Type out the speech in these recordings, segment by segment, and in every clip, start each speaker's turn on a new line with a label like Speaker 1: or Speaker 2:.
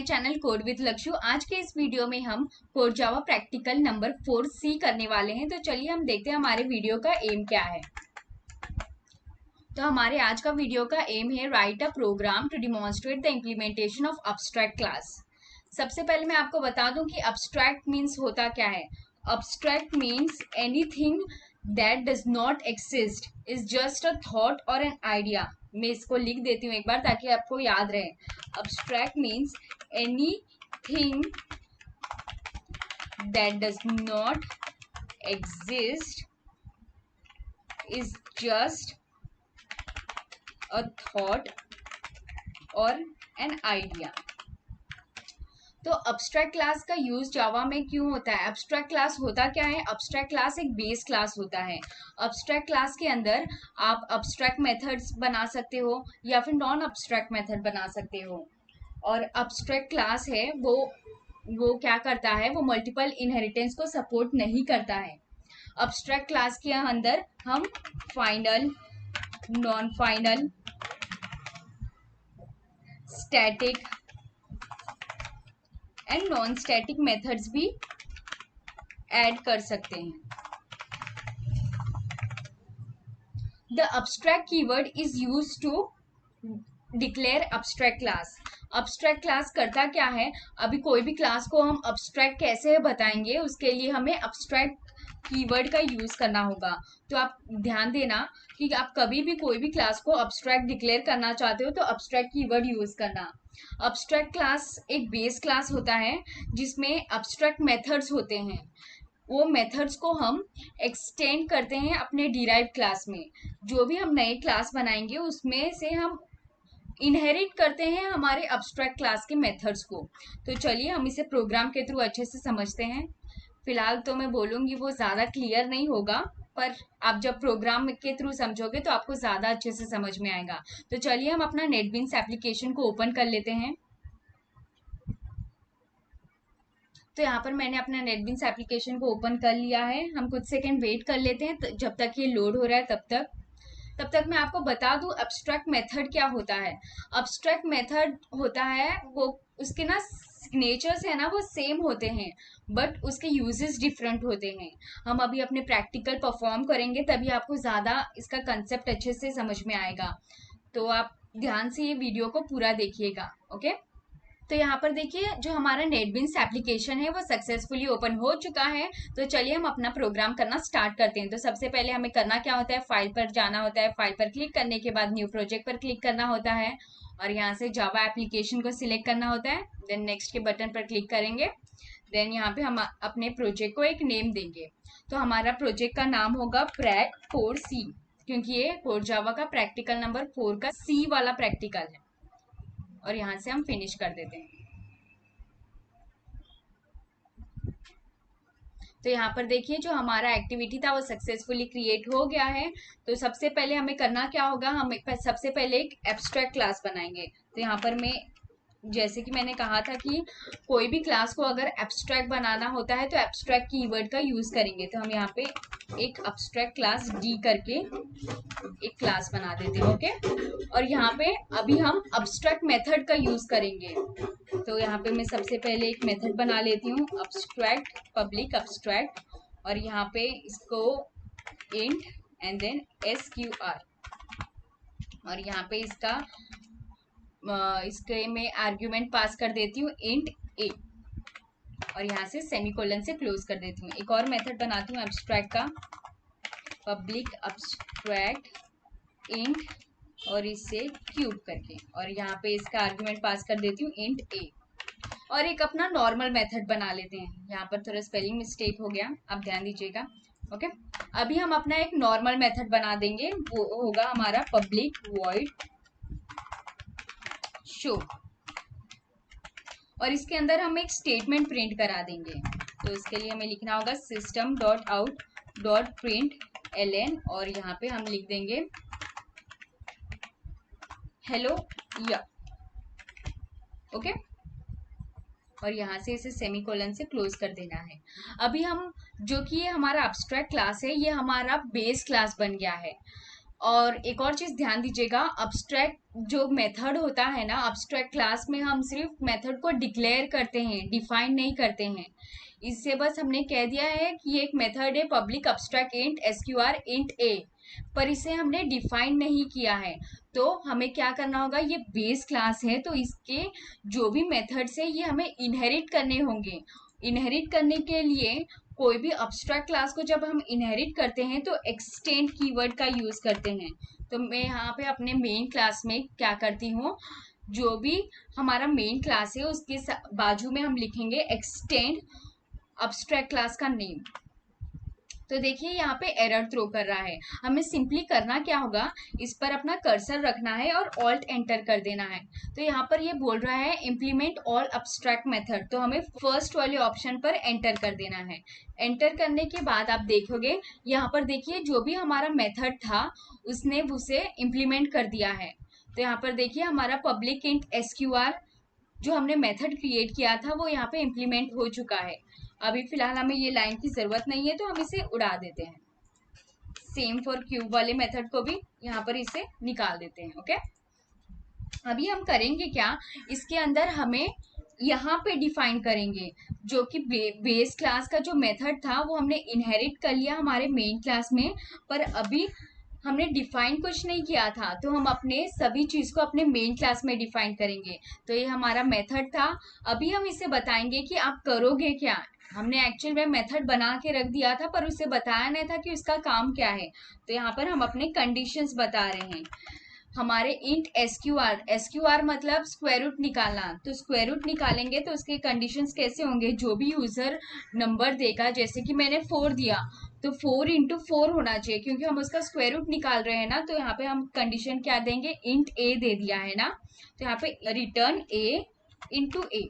Speaker 1: Channel code with Lakshu. आज के इस वीडियो में हम core Java practical number 4C करने वाले हैं। तो चलिए हम देखते हैं हमारे वीडियो का एम क्या है। तो हमारे आज का वीडियो का एम है write a program to demonstrate the implementation of abstract class. सबसे पहले मैं आपको बता दूं कि अब्स्ट्रैक्ट मीन्स होता क्या है। Abstract means anything that does not exist, is just a thought और एन आइडिया। मैं इसको लिख देती हूँ एक बार ताकि आपको याद रहे। Abstract means anything that does not exist is just a thought or an idea। तो अब्स्ट्रैक्ट क्लास का यूज जावा में क्यों होता है? अब्स्ट्रैक्ट क्लास होता क्या है? अब्स्ट्रैक्ट क्लास एक बेस क्लास होता है। अब्स्ट्रैक्ट क्लास के अंदर आप अब्स्ट्रैक्ट मेथड्स बना सकते हो या फिर नॉन अब्स्ट्रैक्ट मेथड बना सकते हो। और अब्स्ट्रैक्ट क्लास है वो क्या करता है, वो मल्टीपल इनहेरिटेंस को सपोर्ट नहीं करता है। अब्स्ट्रैक्ट क्लास के अंदर हम final, non final, static and non static methods भी ऐड कर सकते हैं। The abstract keyword is used to declare abstract class. Abstract class करता क्या है? अभी कोई भी क्लास को हम अब्स्ट्रैक्ट कैसे बताएंगे, उसके लिए हमें अब्स्ट्रैक्ट कीवर्ड का यूज करना होगा। तो आप ध्यान देना कि आप कभी भी कोई भी क्लास को अब्स्ट्रैक्ट डिक्लेयर करना चाहते हो तो अब्स्ट्रैक्ट कीवर्ड यूज करना। अब्स्ट्रैक्ट क्लास एक बेस क्लास होता है जिसमें अब्स्ट्रैक्ट मेथड्स होते हैं। वो मेथड्स को हम एक्सटेंड करते हैं अपने डिराइव क्लास में। जो भी हम नए क्लास बनाएंगे उसमें से हम इनहेरिट करते हैं हमारे अब्स्ट्रैक्ट क्लास के मेथड्स को। तो चलिए हम इसे प्रोग्राम के थ्रू अच्छे से समझते हैं। फिलहाल तो मैं बोलूँगी वो ज़्यादा क्लियर नहीं होगा, पर आप जब प्रोग्राम के थ्रू समझोगे तो आपको ज़्यादा अच्छे से समझ में आएगा। तो चलिए हम अपना नेटबीन्स एप्लीकेशन को ओपन कर लेते हैं। तो यहाँ पर मैंने अपना नेटबीन्स एप्लीकेशन को ओपन कर लिया है। हम कुछ सेकेंड वेट कर लेते हैं जब तक ये लोड हो रहा है। तब तक मैं आपको बता दूं अब्स्ट्रैक्ट मेथड क्या होता है। अब्स्ट्रैक्ट मेथड होता है वो, उसके ना सिग्नेचर्स है ना वो सेम होते हैं बट उसके यूजेस डिफरेंट होते हैं। हम अभी अपने प्रैक्टिकल परफॉर्म करेंगे तभी आपको ज़्यादा इसका कंसेप्ट अच्छे से समझ में आएगा। तो आप ध्यान से ये वीडियो को पूरा देखिएगा। ओके, तो यहाँ पर देखिए जो हमारा नेटबीन्स एप्लीकेशन है वो सक्सेसफुली ओपन हो चुका है। तो चलिए हम अपना प्रोग्राम करना स्टार्ट करते हैं। तो सबसे पहले हमें करना क्या होता है, फाइल पर जाना होता है। फाइल पर क्लिक करने के बाद न्यू प्रोजेक्ट पर क्लिक करना होता है और यहाँ से जावा एप्लीकेशन को सिलेक्ट करना होता है। देन नेक्स्ट के बटन पर क्लिक करेंगे। देन यहाँ पे हम अपने प्रोजेक्ट को एक नेम देंगे। तो हमारा प्रोजेक्ट का नाम होगा प्रैक 4C, क्योंकि ये कोर जावा का प्रैक्टिकल नंबर 4 का C वाला प्रैक्टिकल है। और यहाँ से हम फिनिश कर देते हैं। तो यहाँ पर देखिए जो हमारा एक्टिविटी था वो सक्सेसफुली क्रिएट हो गया है। तो सबसे पहले हमें करना क्या होगा, हमें सबसे पहले एक एब्स्ट्रैक्ट क्लास बनाएंगे। तो यहाँ पर मैं जैसे कि मैंने कहा था कि कोई भी क्लास को अगर एब्स्ट्रैक्ट बनाना होता है तो एब्स्ट्रैक्ट कीवर्ड का यूज करेंगे। तो हम यहाँ पे एक एब्स्ट्रैक्ट क्लास डी करके एक क्लास बना देते हैं। ओके, और यहाँ पे अभी हम एब्स्ट्रैक्ट मेथड का यूज करेंगे। तो यहाँ पे मैं सबसे पहले एक मेथड बना लेती हूँ, एब्स्ट्रैक्ट पब्लिक एब्स्ट्रैक्ट, और यहाँ पे इसको इंट एंड देन SQR, और यहाँ पे इसके मैं आर्ग्यूमेंट पास कर देती हूँ इंट A, और यहाँ से सेमीकोलन से क्लोज कर देती हूँ। एक और मेथड बनाती हूँ एब्स्ट्रैक्ट का, पब्लिक एब्स्ट्रैक्ट इंट और इसे क्यूब करके, और यहाँ पे इसका आर्ग्यूमेंट पास कर देती हूँ इंट A। और एक अपना नॉर्मल मेथड बना लेते हैं। यहाँ पर थोड़ा स्पेलिंग मिस्टेक हो गया, आप ध्यान दीजिएगा। ओके, अभी हम अपना एक नॉर्मल मेथड बना देंगे, वो होगा हमारा पब्लिक वॉइड शो, और इसके अंदर हम एक स्टेटमेंट प्रिंट करा देंगे। तो इसके लिए हमें लिखना होगा system.out.println, और यहाँ पे हम लिख देंगे हेलो या। ओके, और यहाँ से इसे सेमीकोलन से क्लोज कर देना है। अभी हम जो कि ये हमारा एब्स्ट्रैक्ट क्लास है, ये हमारा बेस क्लास बन गया है। और एक और चीज ध्यान दीजिएगा, अब्स्ट्रैक्ट जो मेथड होता है ना, अब्स्ट्रैक्ट क्लास में हम सिर्फ मेथड को डिक्लेयर करते हैं, डिफाइन नहीं करते हैं। इससे बस हमने कह दिया है कि ये एक मेथड है public abstract int SQR int A, पर इसे हमने डिफाइन नहीं किया है। तो हमें क्या करना होगा, ये बेस क्लास है तो इसके जो भी मेथड्स है ये हमें इनहेरिट करने होंगे। इनहेरिट करने के लिए कोई भी अब्स्ट्रैक्ट क्लास को जब हम इनहेरिट करते हैं तो एक्सटेंड कीवर्ड का यूज करते हैं। तो मैं यहाँ पे अपने मेन क्लास में क्या करती हूँ, जो भी हमारा मेन क्लास है उसके बाजू में हम लिखेंगे एक्सटेंड अब्स्ट्रैक्ट क्लास का नेम। तो देखिए यहाँ पे एरर थ्रो कर रहा है। हमें सिंपली करना क्या होगा, इस पर अपना कर्सर रखना है और ऑल्ट एंटर कर देना है। तो यहाँ पर ये बोल रहा है इम्प्लीमेंट ऑल अब्स्ट्रैक्ट मेथड, तो हमें फर्स्ट वाले ऑप्शन पर एंटर कर देना है। एंटर करने के बाद आप देखोगे यहाँ पर देखिए जो भी हमारा मेथड था उसने उसे इम्प्लीमेंट कर दिया है। तो यहाँ पर देखिए हमारा पब्लिक इंट एसक्यूआर जो हमने मेथड क्रिएट किया था वो यहाँ पे इम्प्लीमेंट हो चुका है। अभी फिलहाल हमें ये लाइन की जरूरत नहीं है तो हम इसे उड़ा देते हैं। सेम फॉर क्यूब वाले मेथड को भी यहाँ पर इसे निकाल देते हैं। ओके, अभी हम करेंगे क्या, इसके अंदर हमें यहाँ पे डिफाइन करेंगे जो कि बेस क्लास का जो मेथड था वो हमने इनहेरिट कर लिया हमारे मेन क्लास में, पर अभी हमने डिफाइन कुछ नहीं किया था तो हम अपने सभी चीज को अपने मेन क्लास में डिफाइन करेंगे। तो ये हमारा मेथड था, अभी हम इसे बताएंगे कि आप करोगे क्या। हमने एक्चुअल में मेथड बना के रख दिया था पर उसे बताया नहीं था कि उसका काम क्या है। तो यहाँ पर हम अपने कंडीशंस बता रहे हैं। हमारे इंट एसक्यूआर, एसक्यूआर मतलब स्क्वायर रूट निकालना, तो स्क्वायर रूट निकालेंगे तो उसके कंडीशंस कैसे होंगे, जो भी यूजर नंबर देगा, जैसे कि मैंने 4 दिया तो 4 इंटू 4 होना चाहिए क्योंकि हम उसका स्क्वायर रूट निकाल रहे हैं ना। तो यहाँ पे हम कंडीशन क्या देंगे, इंट ए दे दिया है ना, तो यहाँ पे रिटर्न ए इंटू ए,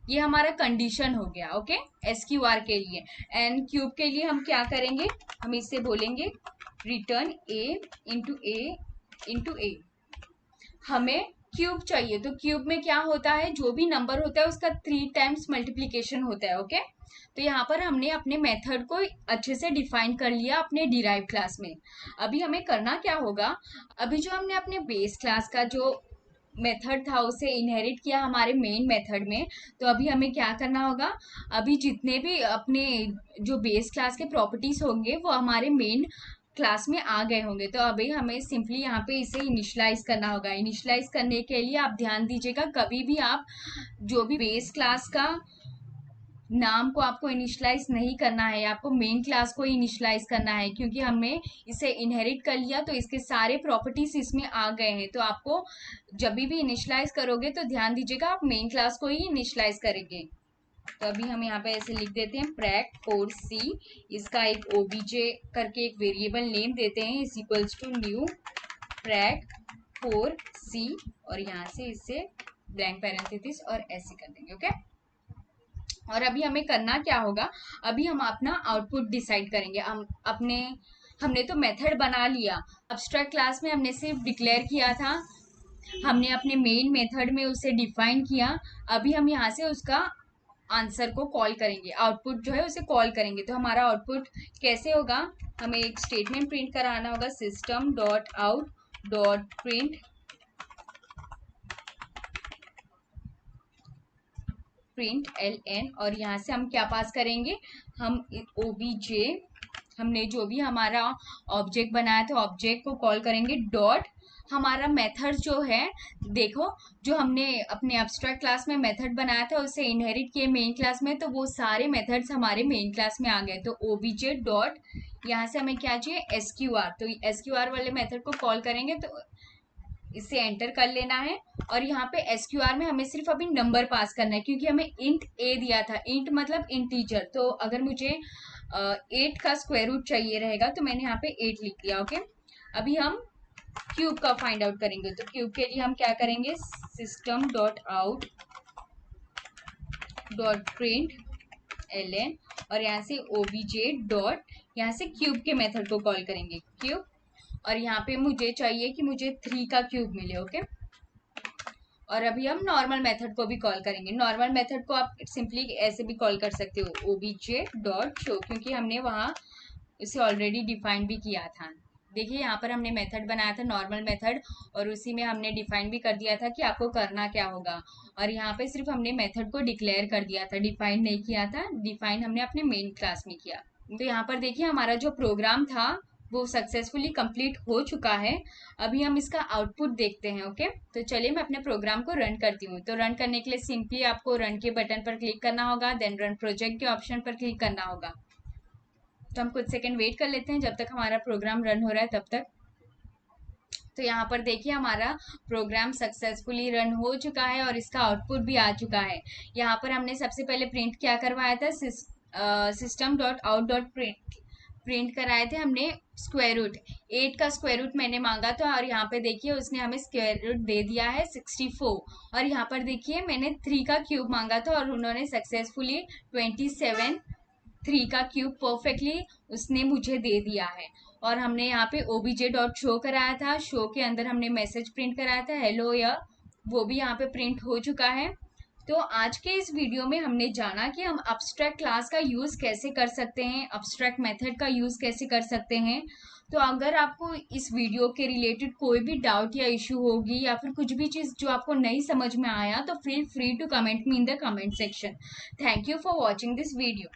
Speaker 1: ये हमारा कंडीशन हो गया। ओके, एसक्यूआर के लिए। एंड क्यूब के लिए हम क्या करेंगे, हम इससे बोलेंगे रिटर्न ए इंटू ए। हमें क्यूब चाहिए तो क्यूब में क्या होता है, जो भी नंबर होता है उसका 3 टाइम्स मल्टीप्लीकेशन होता है। ओके, तो यहाँ पर हमने अपने मेथड को अच्छे से डिफाइन कर लिया अपने डिराइव क्लास में। अभी हमें करना क्या होगा, अभी जो हमने अपने बेस क्लास का जो मेथड था उसे इनहेरिट किया हमारे मेन मेथड में, तो अभी हमें क्या करना होगा, अभी जितने भी अपने जो बेस क्लास के प्रॉपर्टीज होंगे वो हमारे मेन क्लास में आ गए होंगे। तो अभी हमें सिंपली यहाँ पे इसे इनिशियलाइज करना होगा। इनिशियलाइज करने के लिए आप ध्यान दीजिएगा, कभी भी आप जो भी बेस क्लास का नाम को आपको इनिशियलाइज नहीं करना है, आपको मेन क्लास को इनिशियलाइज करना है, क्योंकि हमने इसे इनहेरिट कर लिया तो इसके सारे प्रॉपर्टीज इसमें आ गए हैं। तो आपको जब भी इनिशियलाइज करोगे तो ध्यान दीजिएगा आप मेन क्लास को ही इनिशियलाइज करेंगे। तो अभी हम यहाँ पे ऐसे लिख देते हैं प्रैक 4c, इसका एक ओबीजे करके एक वेरिएबल नेम देते हैं, इज इक्वल्स टू न्यू प्रैक 4c, और यहाँ से इसे ब्लैंक पैरेंथेसिस और ऐसे कर देंगे। ओके, और अभी हमें करना क्या होगा, अभी हम अपना आउटपुट डिसाइड करेंगे। हमने तो मेथड बना लिया, अब्स्ट्रैक्ट क्लास में हमने सिर्फ डिक्लेयर किया था, हमने अपने मेन मेथड में उसे डिफाइन किया। अभी हम यहाँ से उसका आंसर को कॉल करेंगे, आउटपुट जो है उसे कॉल करेंगे। तो हमारा आउटपुट कैसे होगा, हमें एक स्टेटमेंट प्रिंट कराना होगा, system dot out dot print ln, और यहाँ से हम क्या पास करेंगे, हम ओबीजे, हमने जो भी हमारा ऑब्जेक्ट बनाया था ऑब्जेक्ट को कॉल करेंगे, डॉट हमारा मेथड जो है, देखो जो हमने अपने एब्स्ट्रैक्ट क्लास में मेथड बनाया था उसे इनहेरिट किए मेन क्लास में, तो वो सारे मेथड्स हमारे मेन क्लास में आ गए। तो ओबीजे डॉट यहाँ से हमें क्या चाहिए, एसक्यूआर, तो एसक्यूआर वाले मेथड को कॉल करेंगे तो इसे एंटर कर लेना है। और यहाँ पे एसक्यूआर में हमें सिर्फ अभी नंबर पास करना है क्योंकि हमें इंट ए दिया था, इंट मतलब इंटीजर, तो अगर मुझे 8 का स्क्वायर रूट चाहिए रहेगा तो मैंने यहाँ पे 8 लिख दिया। ओके, अभी हम क्यूब का फाइंड आउट करेंगे, तो क्यूब के लिए हम क्या करेंगे, system dot out dot print ln, और यहाँ से ओबीजे डॉट, यहाँ से क्यूब के मेथड को कॉल करेंगे क्यूब, और यहाँ पे मुझे चाहिए कि मुझे 3 का क्यूब मिले। ओके, और अभी हम नॉर्मल मेथड को भी कॉल करेंगे। नॉर्मल मेथड को आप सिंपली ऐसे भी कॉल कर सकते हो, ओबीजे डॉट शो, क्योंकि हमने वहाँ इसे ऑलरेडी डिफाइन भी किया था। देखिए यहाँ पर हमने मेथड बनाया था नॉर्मल मेथड, और उसी में हमने डिफाइन भी कर दिया था कि आपको करना क्या होगा। और यहाँ पे सिर्फ हमने मेथड को डिक्लेयर कर दिया था, डिफाइन नहीं किया था। डिफाइन हमने अपने मेन क्लास में किया। तो यहाँ पर देखिए हमारा जो प्रोग्राम था वो सक्सेसफुली कंप्लीट हो चुका है। अभी हम इसका आउटपुट देखते हैं। ओके, तो चलिए मैं अपने प्रोग्राम को रन करती हूँ। तो रन करने के लिए सिंपली आपको रन के बटन पर क्लिक करना होगा, देन रन प्रोजेक्ट के ऑप्शन पर क्लिक करना होगा। तो हम कुछ सेकंड वेट कर लेते हैं जब तक हमारा प्रोग्राम रन हो रहा है तब तक। तो यहाँ पर देखिए हमारा प्रोग्राम सक्सेसफुली रन हो चुका है और इसका आउटपुट भी आ चुका है। यहाँ पर हमने सबसे पहले प्रिंट क्या करवाया था, system dot out dot print कराए थे हमने स्क्वायर रूट 8 का स्क्वायर रूट मैंने मांगा था, और यहाँ पे देखिए उसने हमें स्क्वायर रूट दे दिया है 64। और यहाँ पर देखिए मैंने 3 का क्यूब मांगा था और उन्होंने सक्सेसफुली 27 3 का क्यूब परफेक्टली उसने मुझे दे दिया है। और हमने यहाँ पे obj डॉट शो कराया था, शो के अंदर हमने मैसेज प्रिंट कराया था हेलो या, वो भी यहाँ पे प्रिंट हो चुका है। तो आज के इस वीडियो में हमने जाना कि हम अब्स्ट्रैक्ट क्लास का यूज कैसे कर सकते हैं, अब्स्ट्रैक्ट मेथड का यूज कैसे कर सकते हैं। तो अगर आपको इस वीडियो के रिलेटेड कोई भी डाउट या इशू होगी या फिर कुछ भी चीज जो आपको नहीं समझ में आया, तो feel free to comment me in the comment section. Thank you for watching this video.